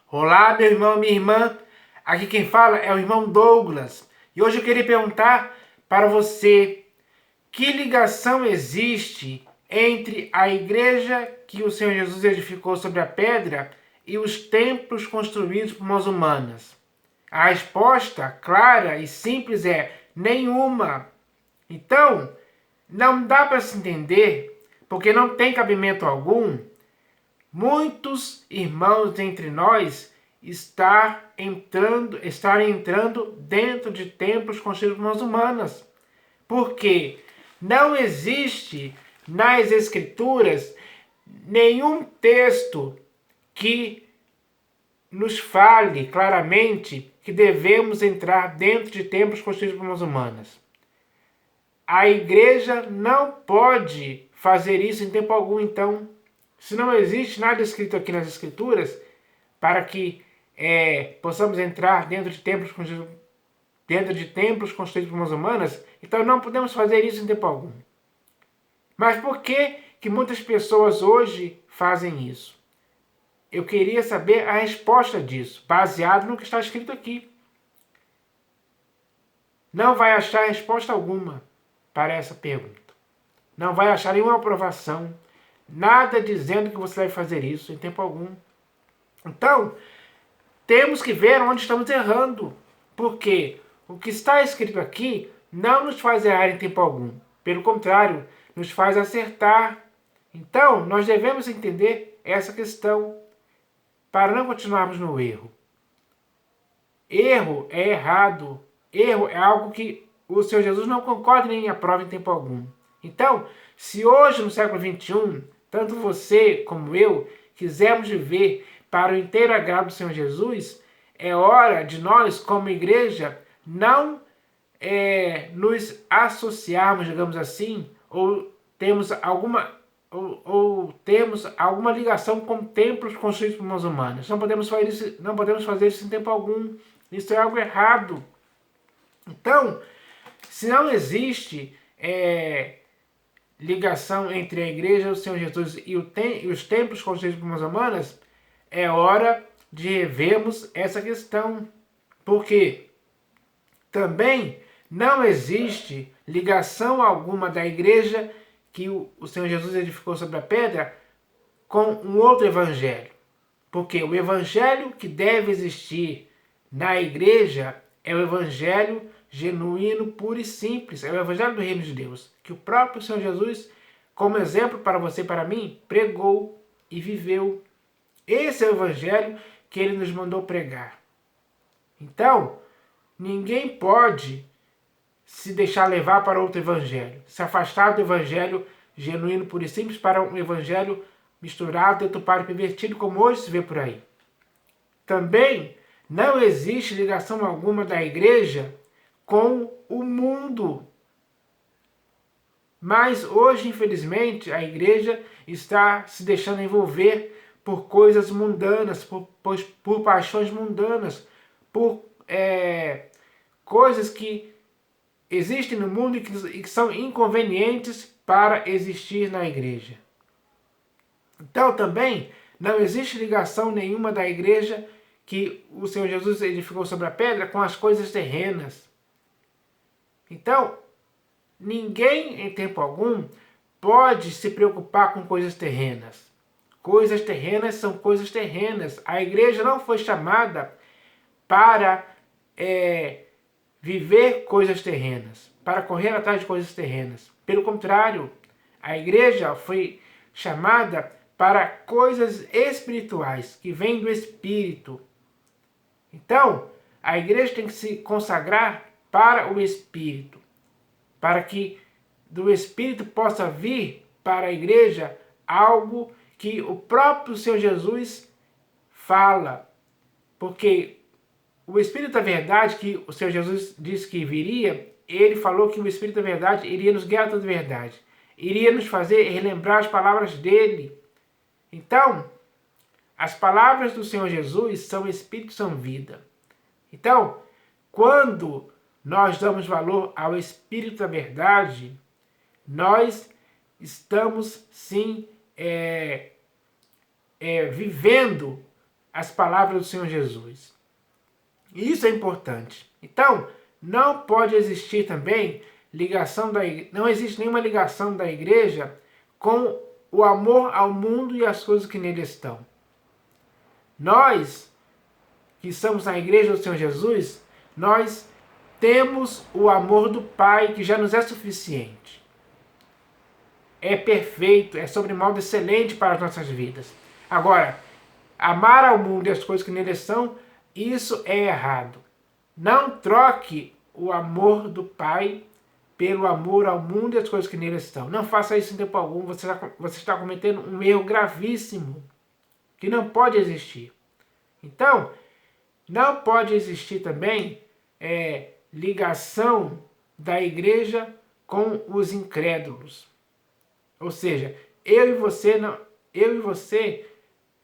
Olá, meu irmão, minha irmã. Aqui quem fala é o irmão Douglas. E hoje eu queria perguntar para você: que ligação existe entre a igreja que o Senhor Jesus edificou sobre a pedra e os templos construídos por mãos humanas? A resposta clara e simples é nenhuma. Então, não dá para se entender, porque não tem cabimento algum, muitos irmãos entre nós estarem entrando dentro de templos construídos por mãos humanas. Porque não existe nas Escrituras nenhum texto que nos fale claramente que devemos entrar dentro de templos construídos por mãos humanas. A igreja não pode fazer isso em tempo algum, então. Se não existe nada escrito aqui nas Escrituras para que possamos entrar dentro de templos construídos por mãos humanas, então não podemos fazer isso em tempo algum. Mas por que muitas pessoas hoje fazem isso? Eu queria saber a resposta disso, baseado no que está escrito aqui. Não vai achar resposta alguma para essa pergunta. Não vai achar nenhuma aprovação, nada dizendo que você deve fazer isso em tempo algum. Então, temos que ver onde estamos errando, porque o que está escrito aqui não nos faz errar em tempo algum. Pelo contrário, nos faz acertar. Então, nós devemos entender essa questão para não continuarmos no erro. Erro é errado. Erro é algo que o Senhor Jesus não concorda nem aprova em tempo algum. Então, se hoje, no século XXI, tanto você como eu quisermos viver para o inteiro agrado do Senhor Jesus, é hora de nós, como igreja, não nos associarmos, digamos assim, ou temos alguma ligação com templos construídos por mãos humanas. Não podemos fazer isso em tempo algum. Isso é algo errado. Então, se não existe ligação entre a igreja do Senhor Jesus e os templos construídos por mãos humanas, é hora de revermos essa questão. Porque também não existe ligação alguma da igreja que o Senhor Jesus edificou sobre a pedra com um outro evangelho. Porque o evangelho que deve existir na igreja é o evangelho genuíno, puro e simples. É o evangelho do reino de Deus, que o próprio Senhor Jesus, como exemplo para você e para mim, pregou e viveu. Esse é o evangelho que ele nos mandou pregar. Então, ninguém pode se deixar levar para outro evangelho, se afastar do evangelho genuíno, puro e simples, para um evangelho misturado, deturpado e pervertido, como hoje se vê por aí. Também não existe ligação alguma da igreja com o mundo. Mas hoje, infelizmente, a igreja está se deixando envolver por coisas mundanas, por paixões mundanas, por coisas que existem no mundo e que são inconvenientes para existir na igreja. Então também não existe ligação nenhuma da igreja que o Senhor Jesus edificou sobre a pedra com as coisas terrenas. Então, ninguém em tempo algum pode se preocupar com coisas terrenas. Coisas terrenas são coisas terrenas. A igreja não foi chamada para viver coisas terrenas, para correr atrás de coisas terrenas. Pelo contrário, a igreja foi chamada para coisas espirituais, que vêm do Espírito. Então, a igreja tem que se consagrar para o Espírito, para que do Espírito possa vir para a igreja algo que o próprio Senhor Jesus fala. Porque o Espírito da Verdade, que o Senhor Jesus disse que viria, ele falou que o Espírito da Verdade iria nos guiar a toda a verdade. Iria nos fazer relembrar as palavras dele. Então, as palavras do Senhor Jesus são Espírito, são vida. Então, quando nós damos valor ao Espírito da Verdade, nós estamos sim vivendo as palavras do Senhor Jesus. E isso é importante. Então, não pode existir também não existe nenhuma ligação da igreja com o amor ao mundo e as coisas que nele estão. Nós, que estamos na igreja do Senhor Jesus, nós temos o amor do Pai que já nos é suficiente. É perfeito, é sobremodo excelente para as nossas vidas. Agora, amar ao mundo e as coisas que nele estão, isso é errado. Não troque o amor do Pai pelo amor ao mundo e as coisas que nele estão. Não faça isso em tempo algum. Você está cometendo um erro gravíssimo que não pode existir. Então, não pode existir também ligação da igreja com os incrédulos. Ou seja, eu e você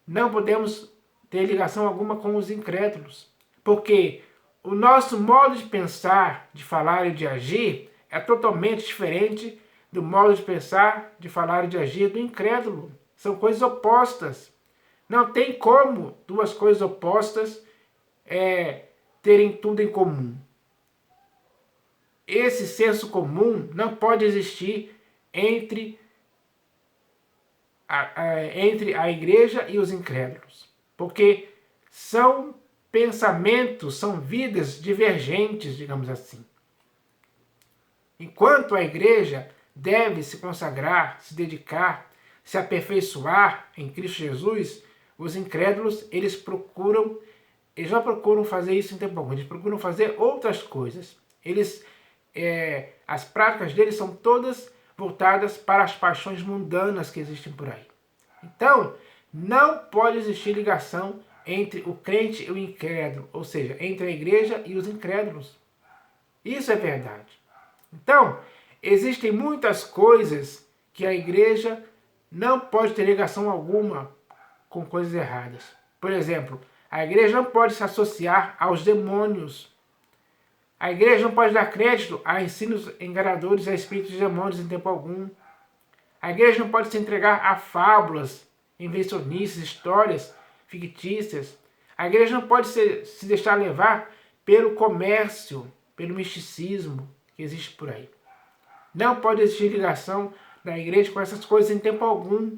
não podemos ter ligação alguma com os incrédulos. Porque o nosso modo de pensar, de falar e de agir é totalmente diferente do modo de pensar, de falar e de agir do incrédulo. São coisas opostas. Não tem como duas coisas opostas terem tudo em comum. Esse senso comum não pode existir entre a igreja e os incrédulos. Porque são pensamentos, são vidas divergentes, digamos assim. Enquanto a igreja deve se consagrar, se dedicar, se aperfeiçoar em Cristo Jesus, os incrédulos, eles não procuram fazer isso em tempo algum, eles procuram fazer outras coisas. As práticas deles são todas voltadas para as paixões mundanas que existem por aí. Então, não pode existir ligação entre o crente e o incrédulo, ou seja, entre a igreja e os incrédulos. Isso é verdade. Então, existem muitas coisas que a igreja não pode ter ligação alguma com coisas erradas. Por exemplo, a igreja não pode se associar aos demônios. A igreja não pode dar crédito a ensinos enganadores e a espíritos de demônios em tempo algum. A igreja não pode se entregar a fábulas, invencionistas, histórias fictícias. A igreja não pode se deixar levar pelo comércio, pelo misticismo que existe por aí. Não pode existir ligação da igreja com essas coisas em tempo algum.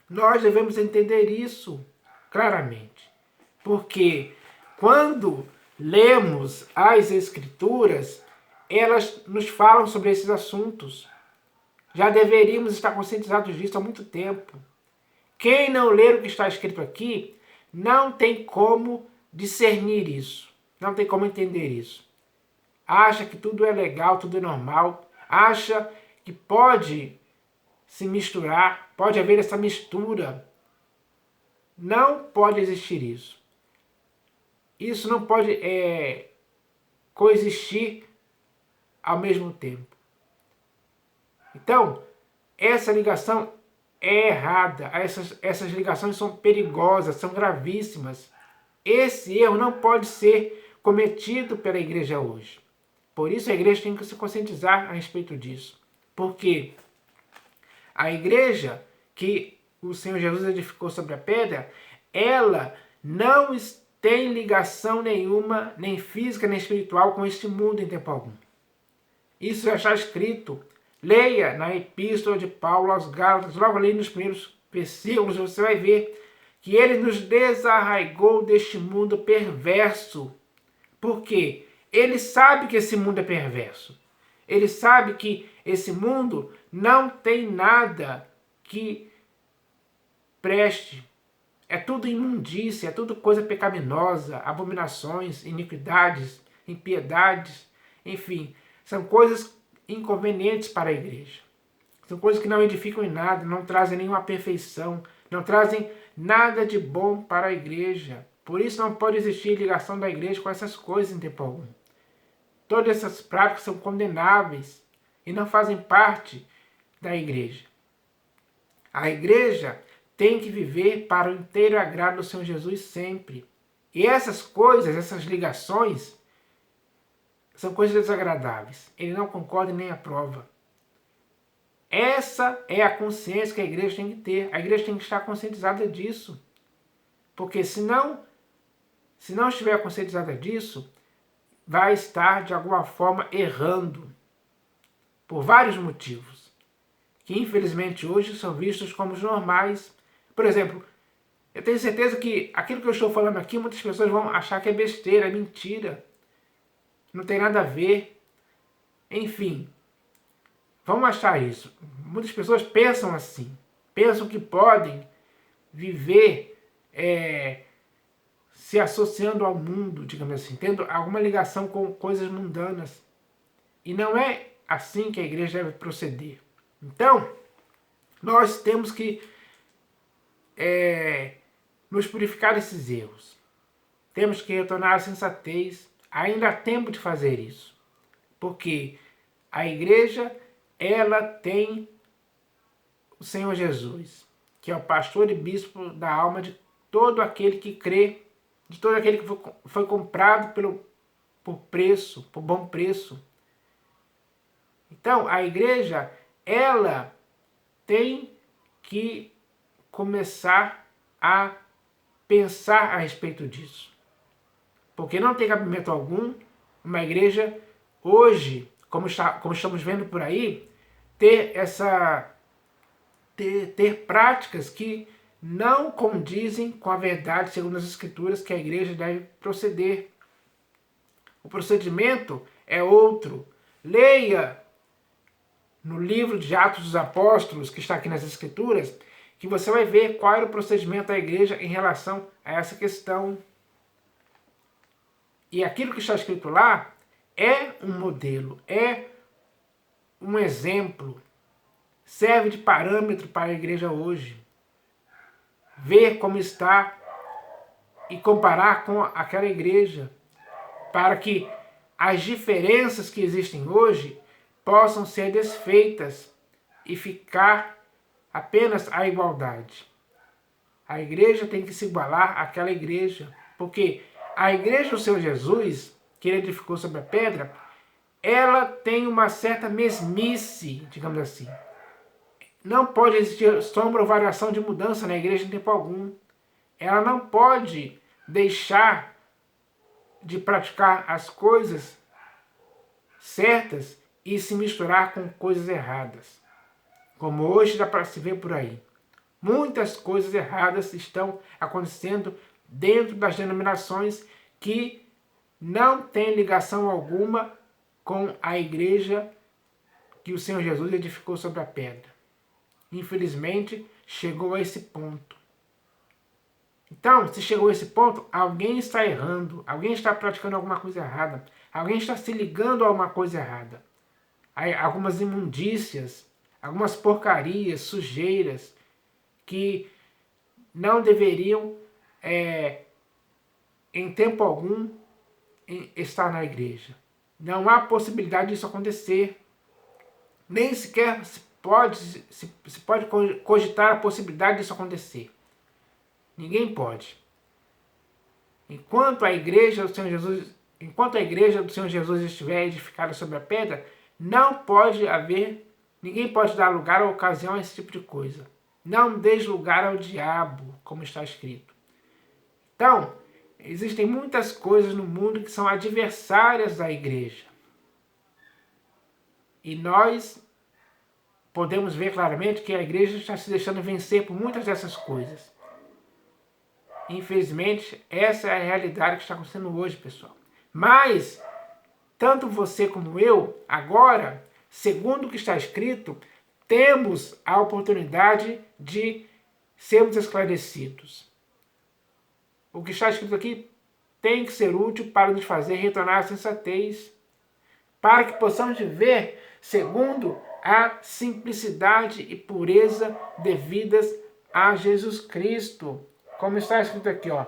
Nós devemos entender isso claramente. Porque quando lemos as Escrituras, elas nos falam sobre esses assuntos. Já deveríamos estar conscientizados disso há muito tempo. Quem não ler o que está escrito aqui, não tem como discernir isso. Não tem como entender isso. Acha que tudo é legal, tudo é normal. Acha que pode se misturar, pode haver essa mistura. Não pode existir isso. Isso não pode coexistir ao mesmo tempo. Então, essa ligação é errada. Essas ligações são perigosas, são gravíssimas. Esse erro não pode ser cometido pela igreja hoje. Por isso a igreja tem que se conscientizar a respeito disso. Porque a igreja que o Senhor Jesus edificou sobre a pedra, ela não tem ligação nenhuma, nem física, nem espiritual, com este mundo em tempo algum. Isso já está escrito. Leia na Epístola de Paulo aos Gálatas, logo ali nos primeiros versículos, você vai ver que ele nos desarraigou deste mundo perverso. Por quê? Ele sabe que esse mundo é perverso. Ele sabe que esse mundo não tem nada que preste. É tudo imundícia, é tudo coisa pecaminosa, abominações, iniquidades, impiedades, enfim, são coisas inconvenientes para a igreja. São coisas que não edificam em nada, não trazem nenhuma perfeição, não trazem nada de bom para a igreja. Por isso não pode existir ligação da igreja com essas coisas em tempo algum. Todas essas práticas são condenáveis e não fazem parte da igreja. A igreja tem que viver para o inteiro agrado do Senhor Jesus sempre. E essas coisas, essas ligações, são coisas desagradáveis. Ele não concorda nem aprova. Essa é a consciência que a igreja tem que ter. A igreja tem que estar conscientizada disso. Porque se não estiver conscientizada disso, vai estar de alguma forma errando por vários motivos, que infelizmente hoje são vistos como normais. Por exemplo, eu tenho certeza que aquilo que eu estou falando aqui, muitas pessoas vão achar que é besteira, é mentira, não tem nada a ver. Enfim, vamos achar isso. Muitas pessoas pensam assim, pensam que podem viver se associando ao mundo, digamos assim, tendo alguma ligação com coisas mundanas. E não é assim que a igreja deve proceder. Então, nós temos que nos purificar desses erros. Temos que retornar à sensatez. Ainda há tempo de fazer isso. Porque a igreja, ela tem o Senhor Jesus, que é o pastor e bispo da alma de todo aquele que crê, de todo aquele que foi comprado por bom preço. Então, a igreja, ela tem que começar a pensar a respeito disso. Porque não tem cabimento algum uma igreja hoje, como estamos vendo por aí, ter práticas que não condizem com a verdade segundo as Escrituras que a igreja deve proceder. O procedimento é outro. Leia no livro de Atos dos Apóstolos, que está aqui nas Escrituras, que você vai ver qual era o procedimento da igreja em relação a essa questão. E aquilo que está escrito lá é um modelo, é um exemplo, serve de parâmetro para a igreja hoje. Ver como está e comparar com aquela igreja, para que as diferenças que existem hoje possam ser desfeitas e ficar apenas a igualdade. A igreja tem que se igualar àquela igreja, porque a igreja do Senhor Jesus, que ele edificou sobre a pedra, ela tem uma certa mesmice, digamos assim. Não pode existir sombra ou variação de mudança na igreja em tempo algum. Ela não pode deixar de praticar as coisas certas e se misturar com coisas erradas. Como hoje dá para se ver por aí. Muitas coisas erradas estão acontecendo dentro das denominações que não têm ligação alguma com a igreja que o Senhor Jesus edificou sobre a pedra. Infelizmente, chegou a esse ponto. Então, se chegou a esse ponto, alguém está errando, alguém está praticando alguma coisa errada, alguém está se ligando a uma coisa errada. Algumas imundícias, algumas porcarias, sujeiras, que não deveriam, em tempo algum, estar na igreja. Não há possibilidade disso acontecer. Nem sequer se pode cogitar a possibilidade disso acontecer. Ninguém pode. Enquanto a igreja do Senhor Jesus estiver edificada sobre a pedra, não pode haver, ninguém pode dar lugar ou ocasião a esse tipo de coisa. Não dê lugar ao diabo, como está escrito. Então, existem muitas coisas no mundo que são adversárias da igreja. E nós podemos ver claramente que a igreja está se deixando vencer por muitas dessas coisas. Infelizmente, essa é a realidade que está acontecendo hoje, pessoal. Mas, tanto você como eu, agora, segundo o que está escrito, temos a oportunidade de sermos esclarecidos. O que está escrito aqui tem que ser útil para nos fazer retornar à sensatez, para que possamos viver segundo a simplicidade e pureza devidas a Jesus Cristo. Como está escrito aqui, ó.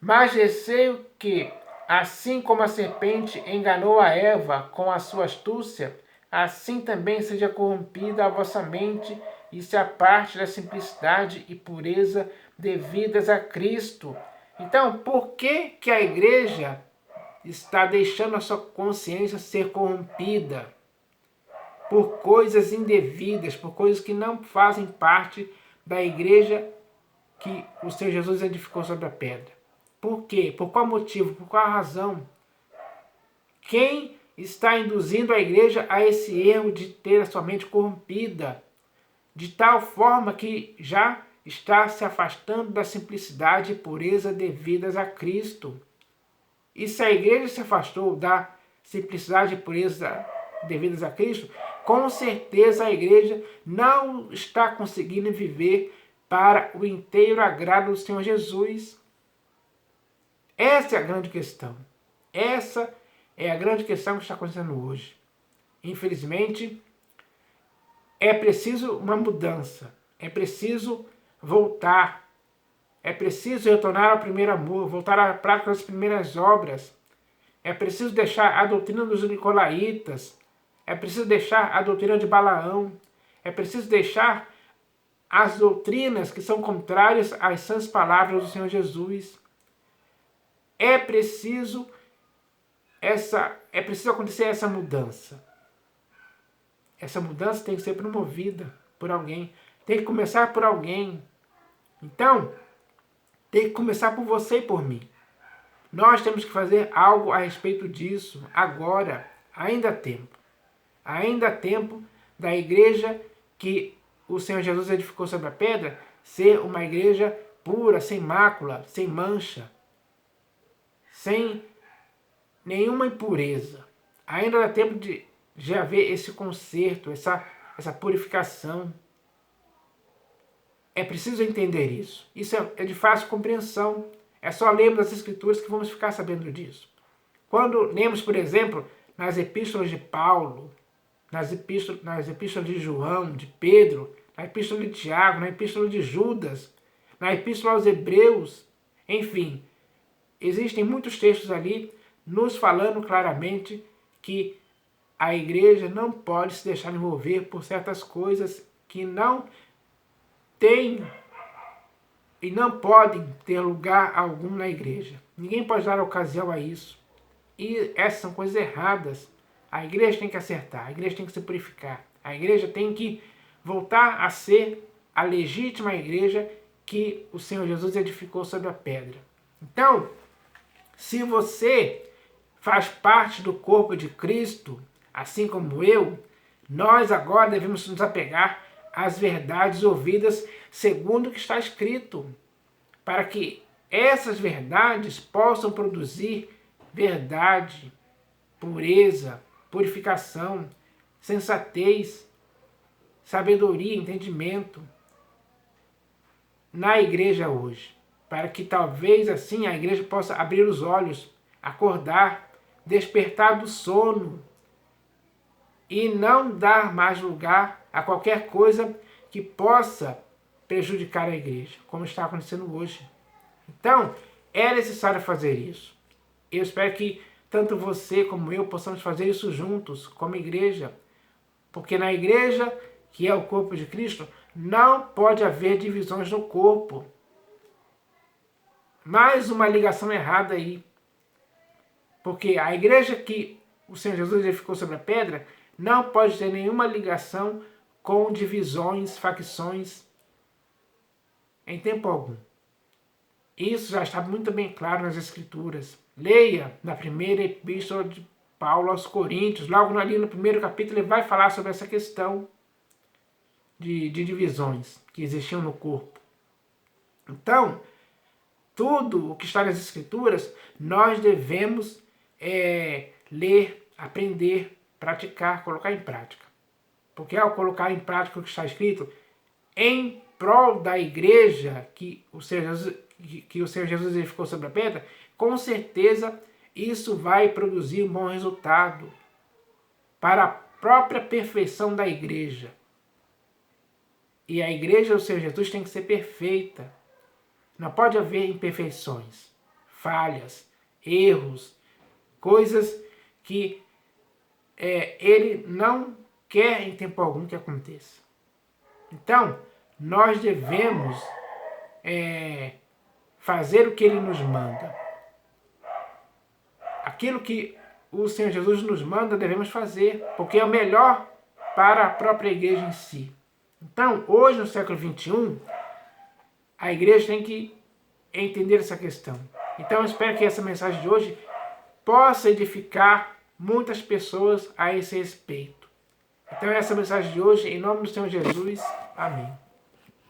Mas receio que, assim como a serpente enganou a Eva com a sua astúcia, assim também seja corrompida a vossa mente e se aparte da simplicidade e pureza devidas a Cristo. Então, por que a igreja está deixando a sua consciência ser corrompida por coisas indevidas, por coisas que não fazem parte da igreja que o Senhor Jesus edificou sobre a pedra? Por quê? Por qual motivo? Por qual razão? Quem está induzindo a igreja a esse erro de ter a sua mente corrompida, de tal forma que já está se afastando da simplicidade e pureza devidas a Cristo? E se a igreja se afastou da simplicidade e pureza devidas a Cristo, com certeza a igreja não está conseguindo viver para o inteiro agrado do Senhor Jesus. Essa é a grande questão. Essa é a grande questão que está acontecendo hoje. Infelizmente, é preciso uma mudança. É preciso voltar. É preciso retornar ao primeiro amor, voltar à prática das primeiras obras. É preciso deixar a doutrina dos nicolaítas. É preciso deixar a doutrina de Balaão. É preciso deixar as doutrinas que são contrárias às sãs palavras do Senhor Jesus. É preciso acontecer essa mudança. Essa mudança tem que ser promovida por alguém. Tem que começar por alguém. Então, tem que começar por você e por mim. Nós temos que fazer algo a respeito disso agora. Ainda há tempo. Ainda há tempo da igreja que o Senhor Jesus edificou sobre a pedra ser uma igreja pura, sem mácula, sem mancha, sem nenhuma impureza. Ainda dá tempo de haver esse conserto, essa purificação. É preciso entender isso. Isso é de fácil compreensão. É só lermos as Escrituras que vamos ficar sabendo disso. Quando lemos, por exemplo, nas epístolas de Paulo, nas epístolas de João, de Pedro, na epístola de Tiago, na epístola de Judas, na epístola aos Hebreus, enfim, existem muitos textos ali nos falando claramente que a igreja não pode se deixar envolver por certas coisas que não têm e não podem ter lugar algum na igreja. Ninguém pode dar ocasião a isso. E essas são coisas erradas. A igreja tem que acertar, a igreja tem que se purificar. A igreja tem que voltar a ser a legítima igreja que o Senhor Jesus edificou sobre a pedra. Então, se você faz parte do corpo de Cristo, assim como eu, nós agora devemos nos apegar às verdades ouvidas segundo o que está escrito, para que essas verdades possam produzir verdade, pureza, purificação, sensatez, sabedoria, entendimento na igreja hoje, para que talvez assim a igreja possa abrir os olhos, acordar, despertar do sono e não dar mais lugar a qualquer coisa que possa prejudicar a igreja, como está acontecendo hoje. Então, é necessário fazer isso. Eu espero que tanto você como eu possamos fazer isso juntos, como igreja. Porque na igreja, que é o corpo de Cristo, não pode haver divisões no corpo. Mais uma ligação errada aí. Porque a igreja que o Senhor Jesus edificou sobre a pedra não pode ter nenhuma ligação com divisões, facções, em tempo algum. Isso já está muito bem claro nas Escrituras. Leia na primeira epístola de Paulo aos Coríntios, logo ali no primeiro capítulo, ele vai falar sobre essa questão de divisões que existiam no corpo. Então, tudo o que está nas Escrituras, nós devemos ler, aprender, praticar, colocar em prática. Porque ao colocar em prática o que está escrito, em prol da igreja que o Senhor Jesus edificou sobre a pedra, com certeza isso vai produzir um bom resultado para a própria perfeição da igreja. E a igreja do Senhor Jesus tem que ser perfeita. Não pode haver imperfeições, falhas, erros, coisas que ele não quer em tempo algum que aconteça. Então, nós devemos fazer o que ele nos manda. Aquilo que o Senhor Jesus nos manda, devemos fazer, porque é o melhor para a própria igreja em si. Então, hoje, no século XXI, A igreja tem que entender essa questão. Então eu espero que essa mensagem de hoje possa edificar muitas pessoas a esse respeito. Então essa mensagem de hoje, em nome do Senhor Jesus, amém.